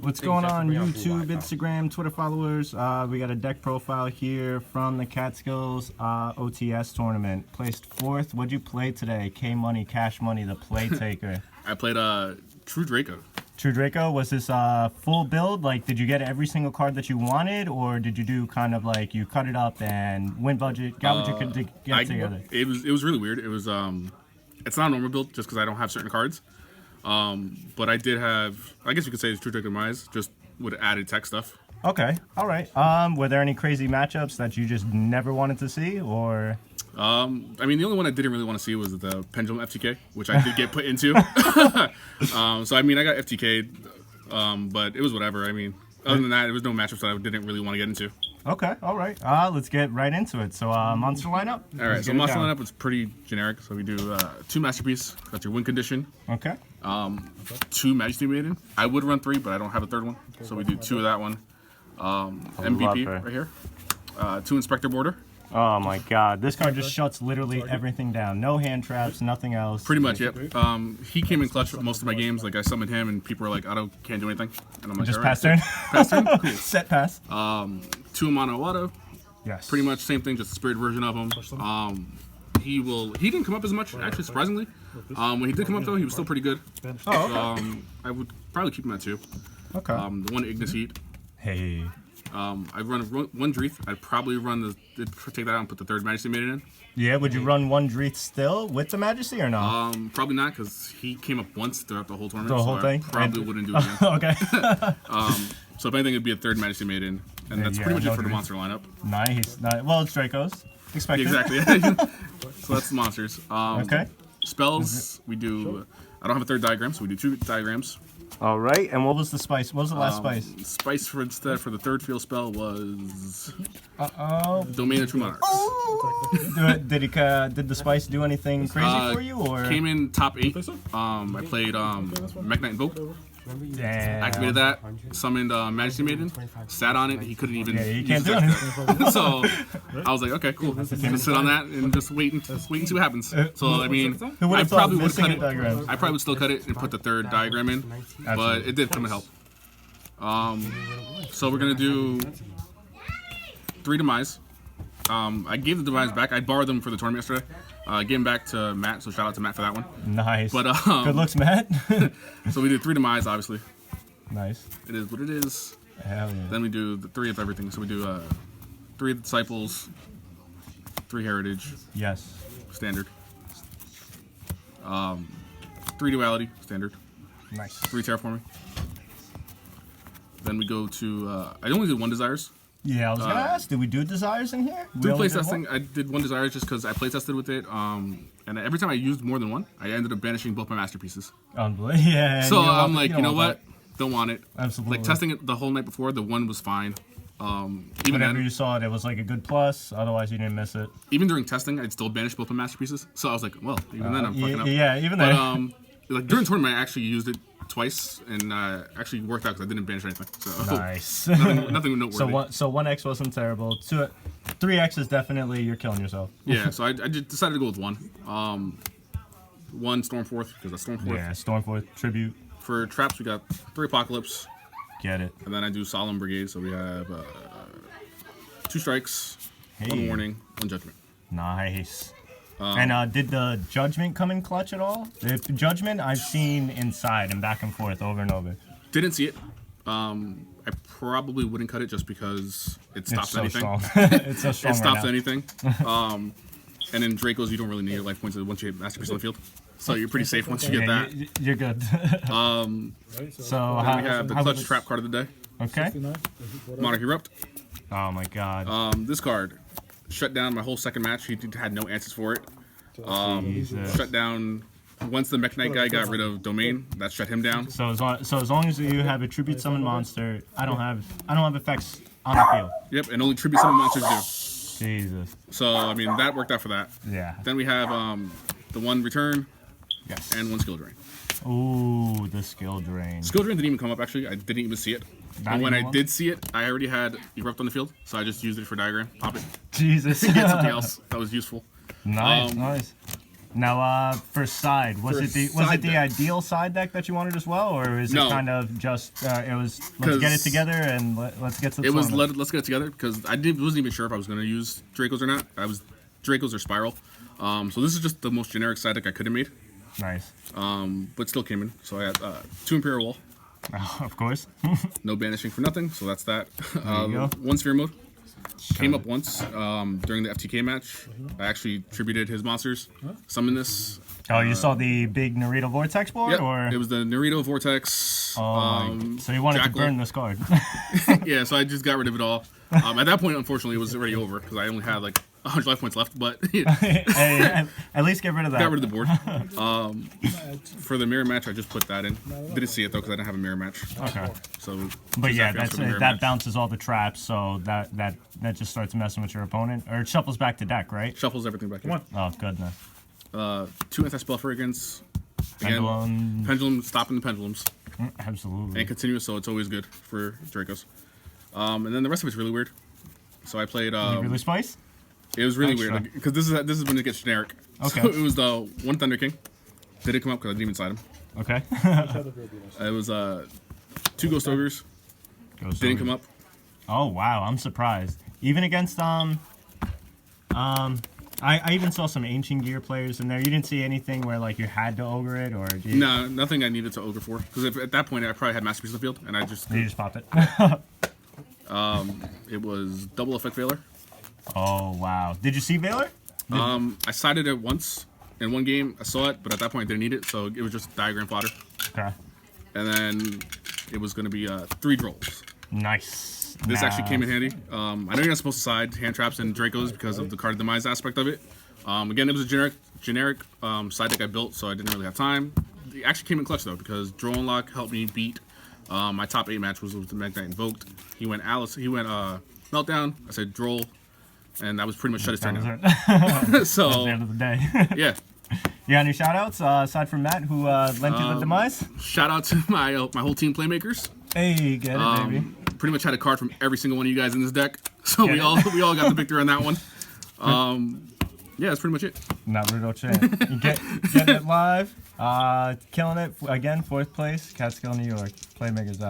What's going on YouTube, Instagram, Twitter followers? We got a deck profile here from the Catskills OTS tournament. Placed 4th. What'd you play today? K-Money, Cash Money, the play taker. I played True Draco. True Draco, was this full build? Like, did you get every single card that you wanted, or did you do kind of like you cut it up and win budget, got what you could get together? It was really weird. It was it's not a normal build just because I don't have certain cards. But I did have, I guess you could say it's Draco Demise, just with added tech stuff. Okay, all right. Were there any crazy matchups that you just never wanted to see, or? I mean, the only one I didn't really want to see was the Pendulum FTK, which I did get put into. So, I mean, I got FTK'd, but it was whatever. I mean, other than that, there was no matchups that I didn't really want to get into. Okay, all right. Let's get right into it. So, monster lineup? All right, so monster lineup is pretty generic. So we do 2 Masterpiece, that's your win condition. Okay. 2 Majesty Maiden. I would run 3, but I don't have a 3rd one. So we do 2 of that one. MVP right here. 2 Inspector Border. Oh my god, this card just shuts literally everything down. No hand traps, nothing else. Pretty much, yep. He came in clutch for most of my games. Like, I summoned him, and people were like, can't do anything. And I'm like, just all right, pass turn? Pass turn? Cool. Set pass. 2 Mono Auto. Yes. Pretty much same thing, just a spirit version of him. He didn't come up as much, actually, surprisingly. When he did come up, though, he was still pretty good. Oh, okay. I would probably keep him at 2. Okay. The 1 Ignis Heat. Hey. I'd run 1 Dreeth. I'd probably run take that out and put the 3rd Majesty Maiden in. Yeah, would you run 1 Dreeth still with the Majesty or no? Probably not, because he came up once throughout the whole tournament. The whole thing? I probably wouldn't do it again. Okay. So if anything, it'd be a 3rd Majesty Maiden, and that's pretty much it for the monster lineup. Nice. Well, it's Dracos. Expected. Exactly. So that's the monsters. Okay. Spells, we do. I don't have a 3rd diagram, so we do 2 diagrams. All right. And what was the spice? What was the last spice? Spice for the 3rd field spell was. Domain of True Monarchs. Oh. Did the spice do anything crazy for you, or came in top 8? I played Mech Knight Invoke. Damn. Activated that, summoned Majesty Maiden, sat on it. He couldn't even. Yeah, you can't do anything. So I was like, okay, cool. Just sit on that and just wait and see what happens. So I mean, I probably would cut it. I probably would still cut it and put the 3rd diagram in, but it did come in help. So we're gonna do 3 Demise. I gave the Demise back. I borrowed them for the tournament yesterday. Gave them back to Matt, so shout out to Matt for that one. Nice. But good looks, Matt. So we did 3 Demise, obviously. Nice. It is what it is. Hell yeah. Then we do the 3 of everything. So we do 3 Disciples, 3 Heritage. Yes. Standard. 3 Duality. Standard. Nice. 3 Terraforming. Then we go to I only did 1 Desires. Yeah, I was gonna ask, did we do Desires in here? Through playtesting, I did 1 Desires just because I playtested with it. And every time I used more than 1, I ended up banishing both my masterpieces. Unbelievable. Yeah. So I'm like, you know what? Don't want it. Absolutely. Like, testing it the whole night before, the 1 was fine. Even whenever then, you saw it, it was like a good plus. Otherwise, you didn't miss it. Even during testing, I'd still banish both my masterpieces. So I was like, well, even then I'm fucking up. Yeah, even then. Like during tournament, I actually used it twice and actually worked out because I didn't banish anything. So nice. nothing noteworthy. So 1x wasn't terrible. 3x is definitely you're killing yourself. Yeah. So I just decided to go with 1. 1 Stormforth because that's Stormforth. Yeah, Stormforth tribute. For traps, we got 3 Apocalypse. Get it. And then I do Solemn Brigade, so we have 2 strikes, 1 warning, 1 judgment. Nice. And did the judgment come in clutch at all? The judgment I've seen inside and back and forth over and over. Didn't see it. I probably wouldn't cut it just because it stops anything. It's so strong. It stops right anything. And in Dracos, you don't really need your life points once you hit Masterpiece on the field. So you're pretty safe once you get that. You're good. So we have the clutch trap card of the day. Okay. Monarch Erupt. Oh my god. This card shut down my whole second match. He had no answers for it. Shut down once the Mech Knight guy got rid of Domain. That shut him down. So as long as you have a tribute summon monster, I don't have effects on the field. Yep, and only tribute summon monsters do. Jesus. So I mean that worked out for that. Yeah. Then we have the 1 Return. Yes. And 1 Skill Drain. Ooh, the Skill Drain. Skill Drain didn't even come up, actually. I didn't even see it. And when I did see it, I already had Erupt on the field, so I just used it for diagram. Pop it. Jesus. Get something else that was useful. Nice, nice. Now, for side, was it the ideal side deck that you wanted as well, or is it kind of just it was let's get it together and let's get to the tournament? Let's get it together because wasn't even sure if I was going to use Dracos or not. Dracos or Spiral. So this is just the most generic side deck I could have made. Nice. But still came in. So I had 2 Imperial Wall. Of course. No banishing for nothing. So that's that. There you go. 1 Sphere Mode. Came up once during the FTK match. I actually tributed his monsters. Summoned this. Oh, you saw the big Naruto Vortex board? Yep, or it was the Naruto Vortex. So you wanted to burn this card. Yeah, so I just got rid of it all. At that point, unfortunately, it was already over because I only had like 100 life points left. But Hey, at least get rid of that. Got rid of the board. For the mirror match, I just put that in. Didn't see it though because I didn't have a mirror match. Okay. So, but yeah, that bounces all the traps, so that just starts messing with your opponent, or it shuffles back to deck, right? Shuffles everything back in. Oh goodness. 2 anti-spell fragrance. Again, pendulum, stopping the pendulums. Absolutely. And continuous, so it's always good for Dracos. And then the rest of it's really weird. So I played. Really spice? It was really weird because this is when it gets generic. Okay. So it was the 1 Thunder King. Didn't come up because I didn't even side him. Okay. It was 2 Ghost Ogres. Didn't come up. Oh wow, I'm surprised. Even against I even saw some Ancient Gear players in there. You didn't see anything where like you had to ogre it, or did you... No, nothing I needed to ogre for. Because at that point I probably had Masterpiece in the field, and I just you just popped it. It was double effect Veiler. Oh wow! Did you see Veiler? I sided it once in one game. I saw it, but at that point I didn't need it, so it was just diagram fodder. Okay. And then it was going to be 3 Drolls. Nice. This actually came in handy. I know you're not supposed to side hand traps and Dracos because of the card demise aspect of it. Again, it was a generic side deck I built, so I didn't really have time. It actually came in clutch though because Draw Unlock helped me beat my top 8 match was with the Magnite Invoked. He went Meltdown. I said Droll, and that was pretty much shut his turn down. So at the end of the day. Yeah. You got any shout outs aside from Matt who lent you the demise? Shout out to my whole team Playmakers. Hey, get it, baby. Pretty much had a card from every single one of you guys in this deck, so we all got the victory on that one. Yeah, that's pretty much it. Naruto Chan. Getting it live. Killing it again, 4th place, Catskill, New York. Playmakers out.